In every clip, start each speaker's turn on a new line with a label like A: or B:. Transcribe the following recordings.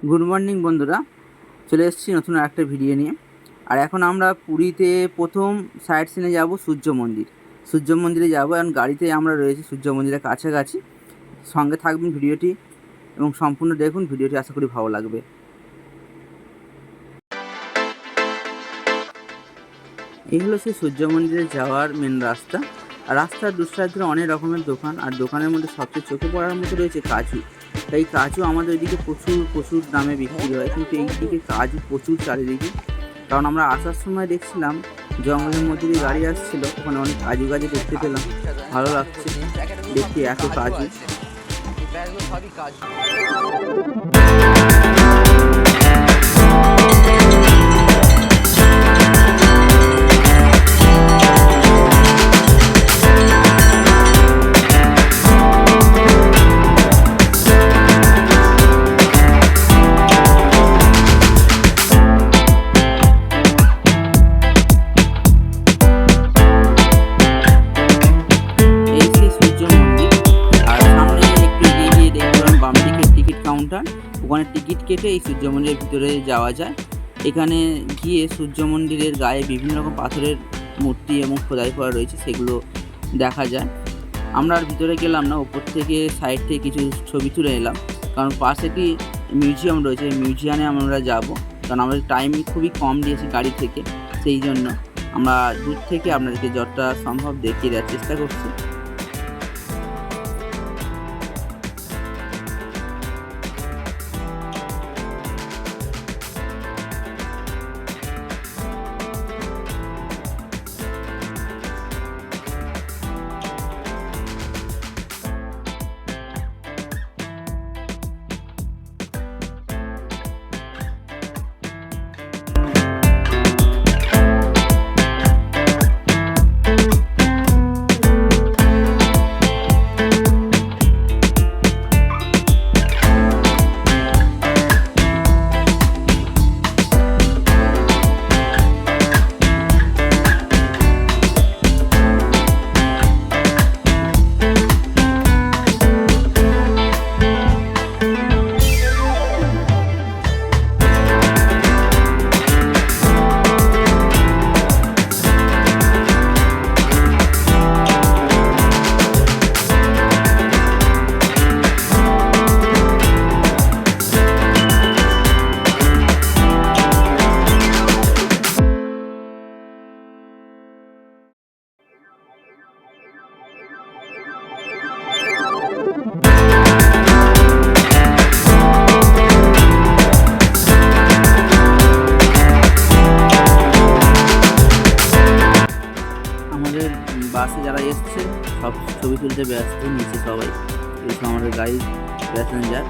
A: Good morning বন্ধুরা, চলে এসেছি নতুন একটা ভিডিও নিয়ে। আর এখন আমরা পুরীতে প্রথম সাইট সিনে যাব সূর্য মন্দির। সূর্য মন্দিরে যাব, এখন গাড়িতে আমরা রয়েছি সূর্য মন্দিরের কাছাকাছি। সঙ্গে থাকবেন ভিডিওটি এবং সম্পূর্ণ দেখুন ভিডিওটি, আশা করি ভালো লাগবে। এই হলো সেই সূর্য মন্দিরে যাওয়ার মেন রাস্তা। আর রাস্তার দু সাইড ধরে অনেক রকমের দোকান, আর দোকানের মধ্যে সবচেয়ে চোখে পড়ার মতো রয়েছে কাজু। এই কাজু আমাদের ওইদিকে প্রচুর দামে বিক্রি হয়, কিন্তু এই দিকে কাজু প্রচুর চারিদিকে। কারণ আমরা আসার সময় দেখছিলাম জঙ্গলের মধ্যে দিয়ে গাড়ি আসছিল, ওখানে অনেক কাজু দেখতে পেলাম, ভালো লাগছে দেখতে এত কাজু। ওখানে টিকিট কেটে এই সূর্য মন্দিরের ভিতরে যাওয়া যায়। এখানে গিয়ে সূর্য মন্দিরের গায়ে বিভিন্ন রকম পাথরের মূর্তি এবং খোদাই করা রয়েছে, সেগুলো দেখা যায়। আমরা আর ভিতরে গেলাম না, ওপর থেকে সাইড থেকে কিছু ছবি তুলে এলাম, কারণ পাশে একটি মিউজিয়াম রয়েছে, এই মিউজিয়ামে আমরা যাব। কারণ আমাদের টাইম খুবই কম দিয়েছি গাড়ি থেকে, সেই জন্য আমরা দূর থেকে আপনাদেরকে যতটা সম্ভব দেখিয়ে দেওয়ার চেষ্টা করছি। বাসে যারা এসছে সব ছবি তুলতে ব্যস্ত, নিচে সবাই এসে আমাদের গাড়ির প্যাসেঞ্জার।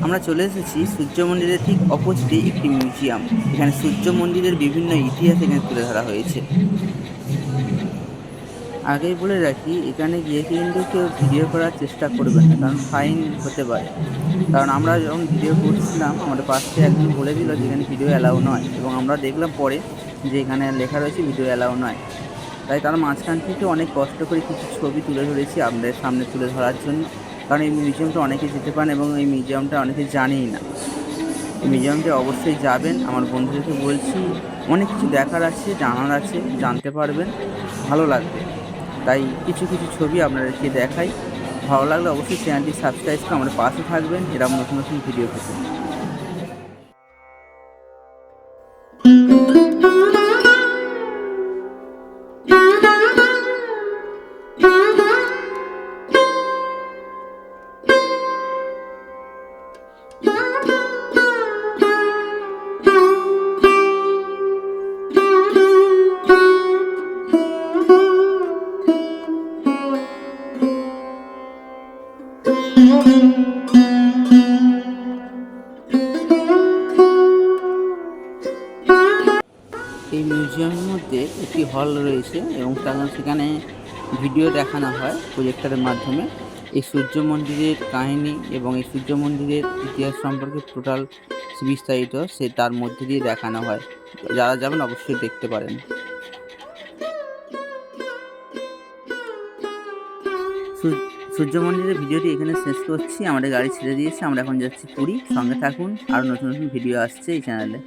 A: আমরা চলে এসেছি সূর্য মন্দিরের ঠিক অপোজিটে একটি মিউজিয়াম। এখানে সূর্য মন্দিরের বিভিন্ন ইতিহাস এখানে তুলে ধরা হয়েছে। আগেই বলে রাখি, এখানে গিয়ে কিন্তু কেউ ভিডিও করার চেষ্টা করবেন না, কারণ ফাইন হতে পারে। কারণ আমরা যখন ভিডিও করছিলাম আমাদের পাশ থেকে একজন বলে দিল যে এখানে ভিডিও অ্যালাউ নয়, এবং আমরা দেখলাম পরে যে এখানে লেখা রয়েছে ভিডিও অ্যালাউ নয়। তাই তার মাঝখান থেকে অনেক কষ্ট করে কিছু ছবি তুলে ধরেছি আপনাদের সামনে তুলে ধরার জন্য। কারণ এই মিউজিয়ামটা অনেকে যেতে পারেন এবং এই মিউজিয়ামটা অনেকে জানেই না। এই মিউজিয়ামটা অবশ্যই যাবেন, আমার বন্ধুদেরকে বলছি, অনেক কিছু দেখার আছে, জানার আছে, জানতে পারবেন, ভালো লাগবে। তাই কিছু ছবি আপনাদেরকে দেখাই। ভালো লাগলে অবশ্যই চ্যানেলটি সাবস্ক্রাইব করে আমাদের পাশে থাকবেন এরকম নতুন ভিডিও পেতে। এই মিউজিয়ামের মধ্যে একটি হল রয়েছে এবং সেখানে ভিডিও দেখানো হয় প্রজেক্টরের মাধ্যমে। এই সূর্য মন্দিরের কাহিনী এবং এই সূর্য মন্দিরের ইতিহাস সম্পর্কে টোটাল বিস্তারিত তার মধ্যে দিয়ে দেখানো হয়। যারা যাবেন অবশ্যই দেখতে পারেন। সূর্য মন্দিরের ভিডিওটি এখানে শেষ করছি। আমাদের গাড়ি ছেড়ে দিয়েছে, আমরা এখন যাচ্ছি পুরী। সঙ্গে থাকুন, আরও নতুন নতুন ভিডিও আসছে এই চ্যানেলে।